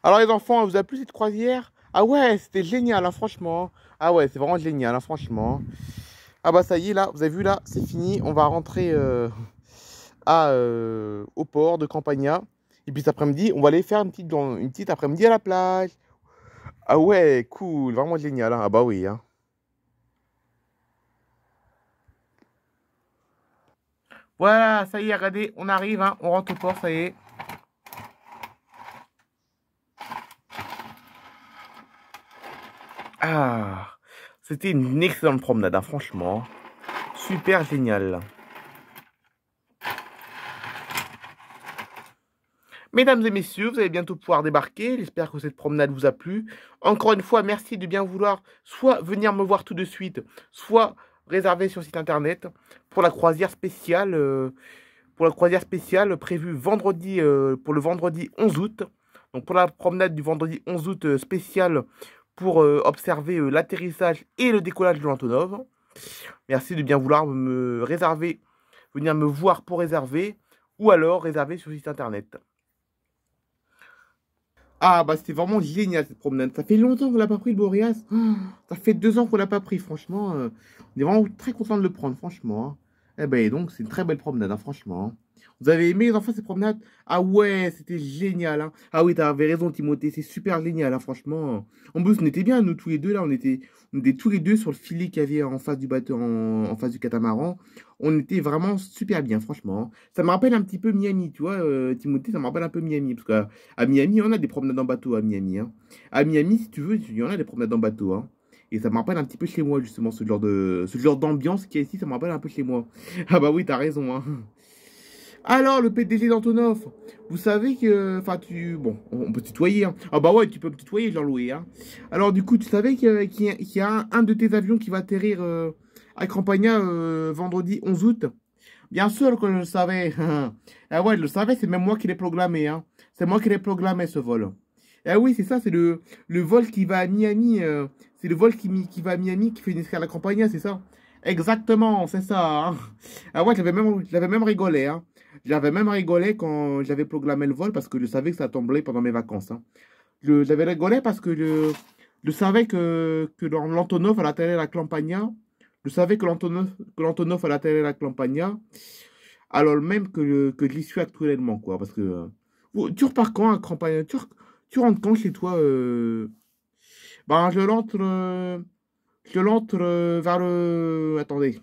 Alors les enfants, vous a plu cette croisière? Ah ouais, c'était génial, hein, franchement. Ah ouais, c'est vraiment génial, hein, franchement. Ah bah ça y est, là, vous avez vu, là, c'est fini. On va rentrer au port de Campagna. Et puis cet après-midi, on va aller faire une petite après-midi à la plage. Ah ouais, cool, vraiment génial, hein. Ah bah oui, hein. Voilà, ça y est, regardez, on arrive, hein, on rentre au port, ça y est. Ah, c'était une excellente promenade, hein, franchement. Super génial. Mesdames et messieurs, vous allez bientôt pouvoir débarquer. J'espère que cette promenade vous a plu. Encore une fois, merci de bien vouloir soit venir me voir tout de suite, soit réserver sur site internet pour la croisière spéciale, prévue vendredi, pour le vendredi 11 août. Donc pour la promenade du vendredi 11 août spéciale pour observer l'atterrissage et le décollage de l'Antonov. Merci de bien vouloir me réserver, venir me voir pour réserver ou alors réserver sur site internet. Ah, bah c'était vraiment génial cette promenade. Ça fait longtemps qu'on l'a pas pris le Boréas. Oh, ça fait 2 ans qu'on l'a pas pris, franchement. On est vraiment très content de le prendre, franchement, hein. Eh ben, donc, c'est une très belle promenade, hein, franchement, hein. Vous avez aimé, les enfants, cette promenade? Ah ouais, c'était génial, hein. Ah oui, t'avais raison, Timothée, c'est super génial, hein, franchement. En plus, on était bien, nous, tous les deux, là, on était tous les deux sur le filet qu'il y avait en face du bateau, en face du catamaran. On était vraiment super bien, franchement, hein. Ça me rappelle un petit peu Miami, tu vois, Timothée, ça me rappelle un peu Miami, parce que à Miami, on a des promenades en bateau à Miami, hein. À Miami, si tu veux, il y en a des promenades en bateau, hein. Et ça me rappelle un petit peu chez moi, justement, ce genre d'ambiance qu'il y a ici, ça me rappelle un peu chez moi. Ah bah oui, t'as raison, hein. Alors, le PDG d'Antonov, vous savez que... Enfin, bon, on peut tutoyer, hein. Ah bah ouais, tu peux me tutoyer, Jean-Louis, hein. Alors, du coup, tu savais qu'il y a un de tes avions qui va atterrir à Campagna vendredi 11 août? Bien sûr que je le savais. Ah ouais, je le savais, c'est même moi qui l'ai programmé, hein. C'est moi qui l'ai programmé, ce vol. Ah oui, c'est ça, c'est le vol qui va à Miami. C'est le vol qui va à Miami, qui fait une escale à Campagna, c'est ça? Exactement, c'est ça, hein. Ah ouais, j'avais même rigolé, hein. J'avais même rigolé quand j'avais programmé le vol parce que je savais que ça tombait pendant mes vacances, hein. J'avais rigolé parce que je savais que dans l'Antonov, à l'atterrir à Campagna, je savais que l'Antonov allait atterrir à Campagna, alors même que j'y suis actuellement, quoi. Parce que tu repars quand à Campagna? Tu rentres quand chez toi? Ben, je l'entre vers le. Attendez.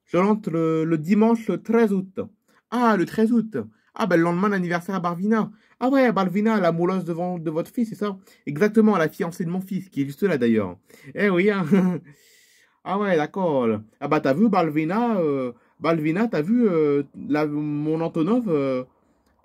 Je l'entre le dimanche 13 août. Ah, le 13 août. Ah, ben le lendemain d'anniversaire à Barvina. Ah ouais, Barvina, la mouleuse de votre fils, c'est ça? Exactement, la fiancée de mon fils, qui est juste là d'ailleurs. Eh oui, hein. Ah ouais, d'accord. Ah bah t'as vu Balvina, t'as vu mon Antonov,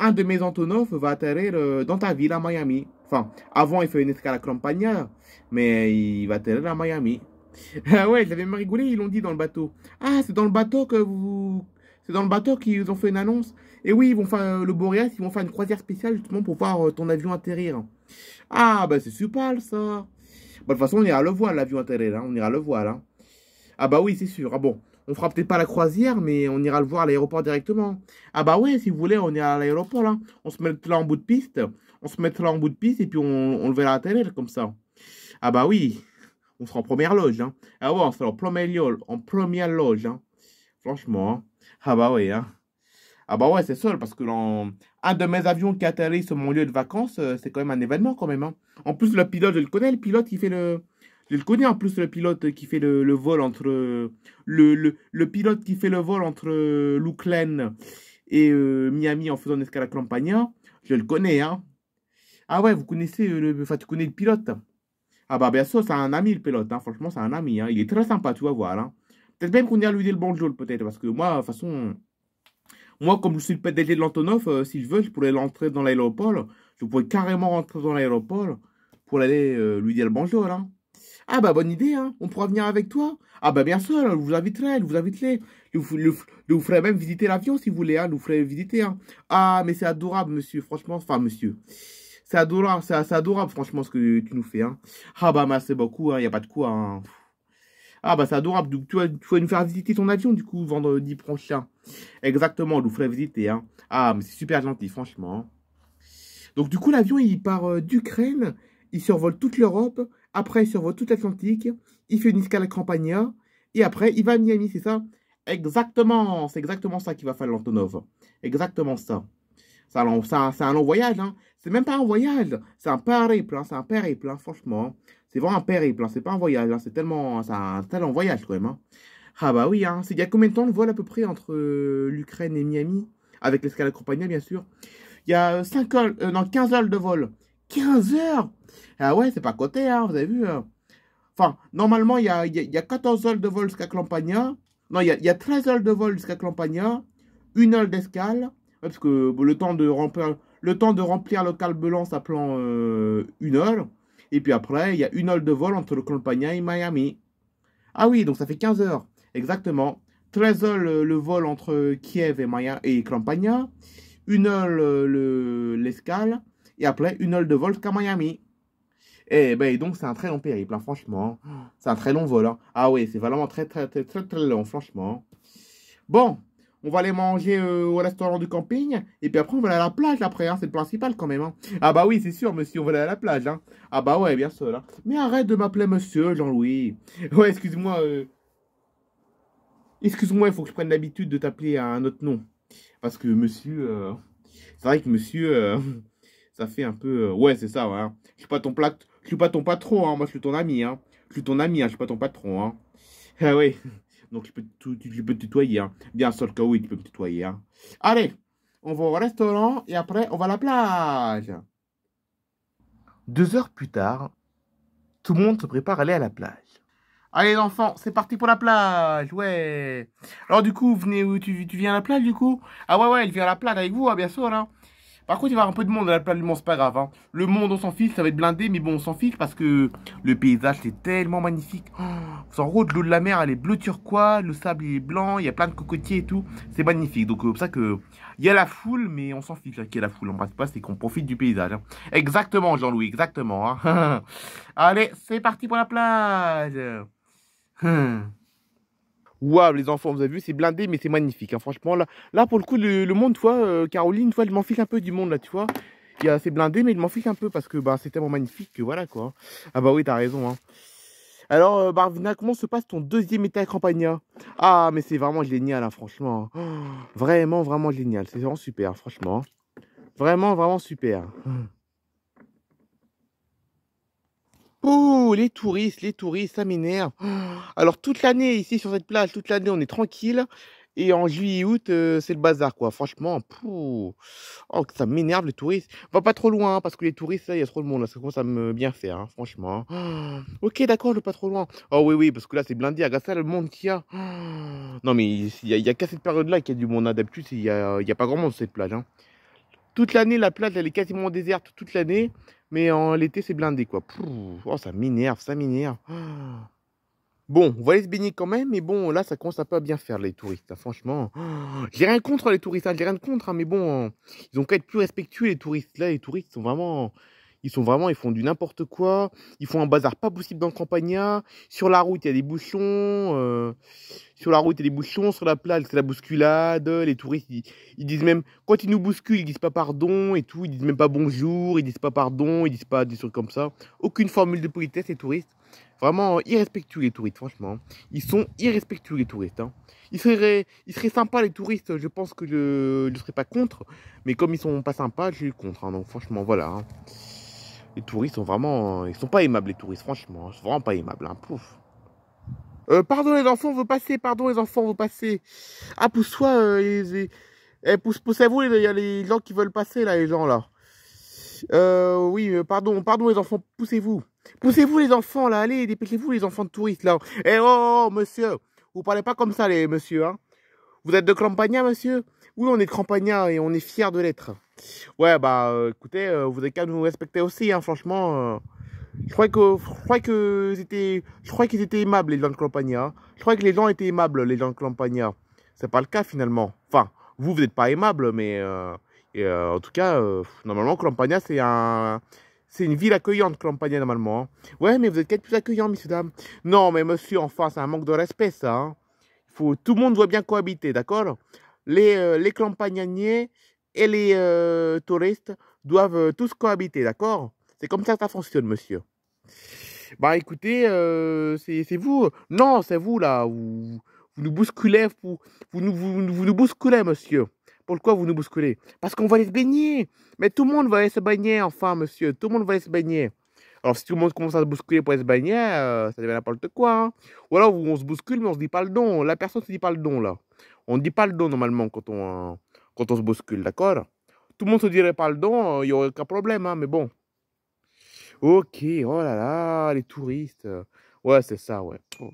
un de mes Antonov va atterrir dans ta ville à Miami. Enfin, avant il fait une escale à Campagna, mais il va atterrir à Miami. Ah ouais, j'avais même rigolé, ils l'ont dit dans le bateau. Ah, c'est dans le bateau qu'ils ont fait une annonce. Et oui, ils vont faire le Boreas, ils vont faire une croisière spéciale justement pour voir ton avion atterrir. Ah bah c'est super ça. Bah, de toute façon, on ira le voir l'avion atterrir, hein. On ira le voir, hein. Ah bah oui, c'est sûr. Ah bon, on fera peut-être pas la croisière, mais on ira le voir à l'aéroport directement. Ah bah ouais, si vous voulez, on ira à l'aéroport là. On se met là en bout de piste. On se met là en bout de piste et puis on le verra à la télé comme ça. Ah bah oui, on sera en première loge, hein. Ah ouais, on sera en première loge, hein. Franchement, hein. Ah bah oui, hein. Ah bah ouais, c'est seul parce que un de mes avions qui atterrit sur mon lieu de vacances, c'est quand même un événement quand même, hein. En plus, le pilote, je le connais, le pilote qui fait le... Je le connais en plus, le pilote qui fait le vol entre... Le pilote qui fait le vol entre Lucklen et Miami en faisant une escale à Campagna. Je le connais, hein. Ah ouais, vous connaissez Enfin, tu connais le pilote. Ah bah bien sûr, c'est un ami le pilote, hein. Franchement, c'est un ami, hein. Il est très sympa, tu vas voir, hein. Peut-être même qu'on ira lui dire le bonjour, peut-être, parce que moi, de toute façon... Moi, comme je suis le PDG de l'Antonov, si je veux, je pourrais l'entrer dans l'aéroport. Je pourrais carrément rentrer dans l'aéroport pour aller lui dire le bonjour, hein. Ah bah bonne idée, hein. On pourra venir avec toi. Ah bah bien sûr, je vous inviterai. Je vous ferai même visiter l'avion si vous voulez, hein. Je vous ferai visiter, hein. Ah mais c'est adorable, monsieur, franchement. Enfin, monsieur. C'est adorable, c'est adorable, franchement, ce que tu nous fais, hein. Ah bah merci beaucoup, hein. Y a pas de quoi, hein. Ah bah c'est adorable. Donc, tu vas nous faire visiter ton avion, du coup, vendredi prochain. Exactement, on nous ferait visiter, hein. Ah, mais c'est super gentil, franchement, hein. Donc du coup, l'avion, il part d'Ukraine, il survole toute l'Europe, après il survole toute l'Atlantique, il fait une escale à Campania, et après il va à Miami, c'est ça? Exactement, c'est exactement ça qu'il va faire l'Antonov. Exactement ça. C'est un long voyage, hein. C'est même pas un voyage, c'est un périple, hein. C'est un périple, hein, franchement. C'est vraiment un périple, hein. C'est pas un voyage, hein. C'est un tel long voyage quand même, hein. Ah bah oui, hein. Il y a combien de temps de vol à peu près entre l'Ukraine et Miami? Avec l'escale à Campania, bien sûr. Il y a 5 heures, non, 15 heures de vol. 15 heures. Ah ouais, c'est pas coté, hein, vous avez vu. Enfin, normalement, il y a 14 heures de vol jusqu'à Campania. Non, il y a 13 heures de vol jusqu'à Campania. 1 heure d'escale. Ouais, parce que bon, le temps de remplir le carburant, ça prend 1 heure. Et puis après, il y a 1 heure de vol entre le Campania et Miami. Ah oui, donc ça fait 15 heures. Exactement. 13 heures le vol entre Kiev et, et Campania. 1 heure l'escale. Et après, 1 heure de vol jusqu'à Miami. Et ben donc c'est un très long périple, hein, franchement. C'est un très long vol, hein. Ah oui, c'est vraiment très très très très très long, franchement. Bon, on va aller manger au restaurant du camping. Et puis après, on va aller à la plage après, hein, c'est le principal quand même, hein. Ah bah oui, c'est sûr, monsieur, on va aller à la plage, hein. Ah bah ouais, bien sûr, hein. Mais arrête de m'appeler monsieur, Jean-Louis. Ouais, excuse-moi. Excuse-moi, il faut que je prenne l'habitude de t'appeler à un autre nom. Parce que monsieur, c'est vrai que monsieur, ça fait un peu. Ouais, c'est ça, ouais, hein. Je suis pas ton patron, hein. Moi, je suis ton ami, hein. Je suis ton ami, hein. Je suis pas ton patron, hein. Ah oui. Donc, je peux te tutoyer, hein. Bien sûr que oui, tu peux me tutoyer, hein. Allez, on va au restaurant et après, on va à la plage. 2 heures plus tard, tout le monde se prépare à aller à la plage. Allez, les enfants, c'est parti pour la plage, ouais. Alors, du coup, tu viens à la plage, du coup? Ah ouais, ouais, il vient à la plage avec vous, hein, bien sûr, là. Par contre, il va y avoir un peu de monde à la plage du Mont, c'est pas grave, hein. Le monde, on s'en fiche, ça va être blindé, mais bon, on s'en fiche parce que le paysage, c'est tellement magnifique. Oh, en gros, de l'eau de la mer, elle est bleu turquoise, le sable, il est blanc, il y a plein de cocotiers et tout. C'est magnifique. Donc, c'est pour ça que il y a la foule, mais on s'en fiche qu'il y a la foule. En principal, c'est qu'on profite du paysage, hein. Exactement, Jean-Louis, exactement, hein. Allez, c'est parti pour la plage. Waouh, les enfants, vous avez vu, c'est blindé, mais c'est magnifique, hein. Franchement, là, pour le coup, le monde, tu vois, Caroline, tu vois, je m'en fiche un peu du monde, là, tu vois. C'est blindé, mais je m'en fiche un peu parce que bah, c'est tellement magnifique que voilà, quoi. Ah bah oui, t'as raison, hein. Alors, Barvina, comment se passe ton deuxième été à Campagna? Ah, mais c'est vraiment génial, hein, franchement. Oh, vraiment, vraiment génial. C'est vraiment super, franchement. Vraiment, vraiment super. Oh, les touristes, ça m'énerve. Oh, alors, toute l'année, ici, sur cette plage, toute l'année, on est tranquille. Et en juillet, août, c'est le bazar, quoi. Franchement, pouh. Oh, ça m'énerve, les touristes. Va pas trop loin, hein, parce que les touristes, là, il y a trop de monde, là. Ça commence à me bien faire, hein, franchement. Oh, ok, d'accord, je vais pas trop loin. Oh, oui, oui, parce que là, c'est blindé. Regarde ça, le monde qu'il y a. Oh, non, mais il y a qu'à cette période-là qu'il y a du monde, hein. D'habitude, il y a pas grand monde sur cette plage, hein. Toute l'année, la plage, elle est quasiment déserte toute l'année. Mais en l'été, c'est blindé, quoi. Pouh. Oh, ça m'énerve, ça m'énerve. Oh. Bon, on va aller se baigner quand même, mais bon, là, ça commence un peu à bien faire, les touristes, hein, franchement. Oh, j'ai rien contre les touristes, hein, j'ai rien contre, hein, mais bon, ils ont qu'à être plus respectueux, les touristes. Là, les touristes ils font du n'importe quoi. Ils font un bazar pas possible dans le Campagna. Sur la route, il y a des bouchons. Sur la plage, c'est la bousculade. Les touristes, ils disent même, quand ils nous bousculent, ils disent pas pardon et tout. Ils disent même pas bonjour, ils disent pas pardon, ils disent pas des trucs comme ça. Aucune formule de politesse, les touristes. Vraiment irrespectueux, les touristes, franchement. Ils sont irrespectueux, les touristes, hein. Ils seraient sympas, les touristes. Je pense que je ne serais pas contre. Mais comme ils sont pas sympas, je suis contre, hein. Donc, franchement, voilà, hein. Les touristes sont vraiment... Ils sont pas aimables, les touristes, franchement. Ils sont vraiment pas aimables, hein. Pouf. Pardon, les enfants, vous passez. Pardon, les enfants, vous passez. Ah, pousse-toi. Poussez-vous, il y a les gens qui veulent passer, là, les gens, là. Oui, pardon, les enfants, poussez-vous. Poussez-vous, les enfants, là, allez, dépêchez-vous, les enfants de touristes, là. Eh oh, monsieur, vous parlez pas comme ça, les monsieur, hein. Vous êtes de Campagna, monsieur? Oui, on est de Campagna et on est fiers de l'être. Ouais, bah, écoutez, vous avez qu'à nous respecter aussi, hein, franchement. Je crois qu'ils étaient aimables, les gens de Campagna, hein. Je crois que les gens étaient aimables, les gens de Campagna. C'est pas le cas, finalement. Enfin, vous n'êtes pas aimable, mais... en tout cas, normalement, Campagna, c'est une ville accueillante, Campagna, normalement, hein. Ouais, mais vous êtes peut-être plus accueillant, messieurs, dames. Non, mais monsieur, enfin, c'est un manque de respect, ça, hein. Tout le monde doit bien cohabiter, d'accord? Les campagnaniers et les touristes doivent tous cohabiter, d'accord? C'est comme ça que ça fonctionne, monsieur. Bah écoutez, c'est vous. Non, c'est vous là. Vous nous bousculez, vous nous bousculez, monsieur. Pourquoi vous nous bousculez? Parce qu'on va aller se baigner. Mais tout le monde va aller se baigner, enfin, monsieur. Tout le monde va aller se baigner. Alors, si tout le monde commence à se bousculer pour aller se baigner, ça devient n'importe quoi. Hein. Ou alors, on se bouscule, mais on se dit pas le don. La personne se dit pas le don, là. On ne dit pas le don, normalement, quand on se bouscule, d'accord? Tout le monde se dirait pas le don, il n'y aurait aucun problème, hein, mais bon. Ok, oh là là, les touristes. Ouais, c'est ça, ouais. Oh.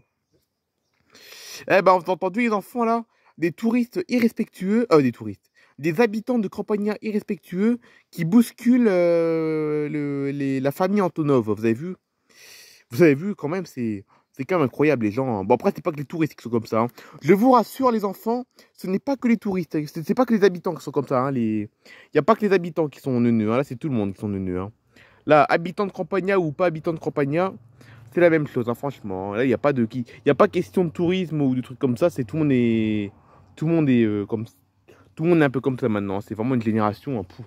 Eh ben, vous avez entendu les enfants là? Des touristes irrespectueux, des touristes, des habitants de Campagna irrespectueux qui bousculent la famille Antonov. Vous avez vu? Vous avez vu quand même, c'est quand même incroyable les gens. Hein. Bon après, c'est pas que les touristes qui sont comme ça. Hein. Je vous rassure les enfants, ce n'est pas que les touristes, c'est pas que les habitants qui sont comme ça. Hein. Il n'y a pas que les habitants qui sont neuneux. Hein. Là, c'est tout le monde qui sont neuneux. Hein. Là, habitant de Campagna ou pas habitant de Campagna, c'est la même chose, hein, franchement. Là, il n'y a pas y a pas question de tourisme ou de trucs comme ça. C'est tout le monde est comme, tout le monde est un peu comme ça maintenant. C'est vraiment une génération, hein,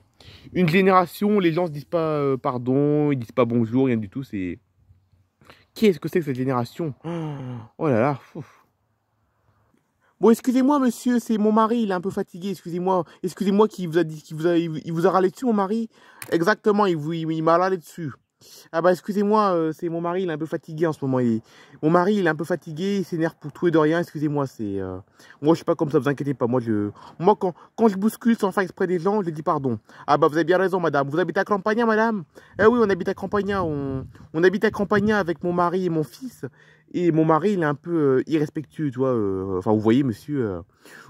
une génération. Les gens se disent pas pardon, ils disent pas bonjour, rien du tout. C'est qu'est-ce que c'est que cette génération? Oh là là. Ouf. Bon, excusez-moi, monsieur, c'est mon mari, il est un peu fatigué, excusez-moi. Excusez-moi qui vous a dit, il vous a râlé dessus, mon mari? Exactement, il m'a râlé dessus. Ah bah excusez-moi, c'est mon mari, il est un peu fatigué en ce moment. Mon mari, il est un peu fatigué, il s'énerve pour tout et de rien. Excusez-moi, moi je suis pas comme ça, vous inquiétez pas. Moi quand je bouscule sans faire exprès des gens, je dis pardon. Ah bah vous avez bien raison, madame. Vous habitez à Campagna, madame? Eh oui, on habite à Campagna. On habite à Campagna avec mon mari et mon fils. Et mon mari, il est un peu irrespectueux, tu vois. Enfin, vous voyez, monsieur,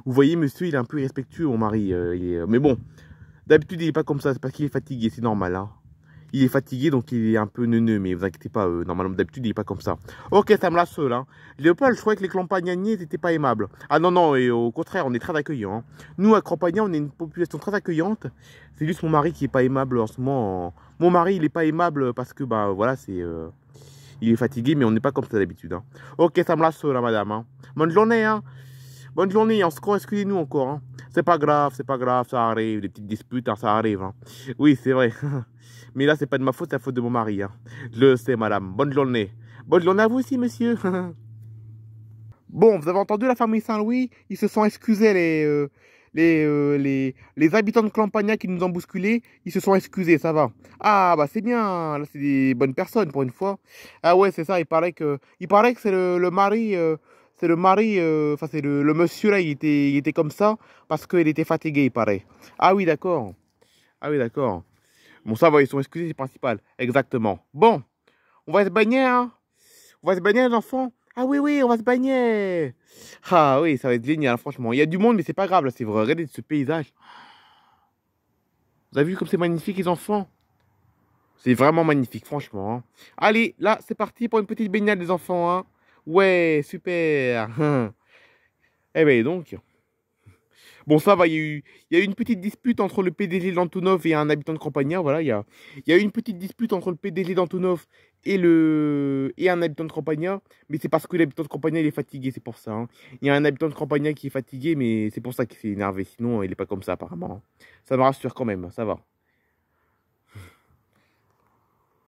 il est un peu irrespectueux, mon mari. Mais bon, d'habitude, il est pas comme ça. C'est parce qu'il est fatigué, c'est normal, hein. Il est fatigué, donc il est un peu neuneux, mais vous inquiétez pas, normalement d'habitude il est pas comme ça. Ok, ça me l'a seul, hein. Léopold, je croyais que les campagnaniers n'étaient pas aimables. Ah non, non, et au contraire, on est très accueillants. Hein. Nous, à Campagna, on est une population très accueillante. C'est juste mon mari qui est pas aimable en ce moment. Mon mari, il est pas aimable parce que, bah voilà, il est fatigué, mais on n'est pas comme ça d'habitude. Hein. Ok, ça me l'a seul, hein, madame. Hein. Bonne journée, hein. Bonne journée, encore, excusez-nous encore. Hein. C'est pas grave, ça arrive. Des petites disputes, hein, ça arrive. Hein. Oui, c'est vrai. Mais là, c'est pas de ma faute, c'est la faute de mon mari. Hein. Je le sais, madame. Bonne journée. Bonne journée à vous aussi, monsieur. Bon, vous avez entendu la famille Saint-Louis? Ils se sont excusés, les habitants de Campagna qui nous ont bousculés. Ils se sont excusés, ça va. Ah, bah c'est bien. Là, c'est des bonnes personnes pour une fois. Ah ouais, c'est ça. Il paraît que c'est le mari. C'est le mari, enfin c'est le monsieur là, il était comme ça parce qu'il était fatigué, il paraît. Ah oui, d'accord. Ah oui, d'accord. Bon, ça va, ils sont excusés, c'est le principal. Exactement. Bon, on va se baigner, hein. On va se baigner, les enfants. Ah oui, oui, on va se baigner. Ah oui, ça va être génial, franchement. Il y a du monde, mais c'est pas grave, là, c'est vrai. Regardez ce paysage. Vous avez vu comme c'est magnifique, les enfants? C'est vraiment magnifique, franchement. Hein. Allez, là, c'est parti pour une petite baignade, les enfants. Hein. Ouais, super. Eh ben donc. Bon, ça va, il y a eu une petite dispute entre le PDG d'Antonov et un habitant de Campagna. Voilà, il y a eu une petite dispute entre le PDG d'Antonov et un habitant de Campagna. Mais c'est parce que l'habitant de Campagna, il est fatigué, c'est pour ça. Hein. Il y a un habitant de Campagna qui est fatigué, mais c'est pour ça qu'il s'est énervé. Sinon, il n'est pas comme ça, apparemment. Ça me rassure quand même, ça va.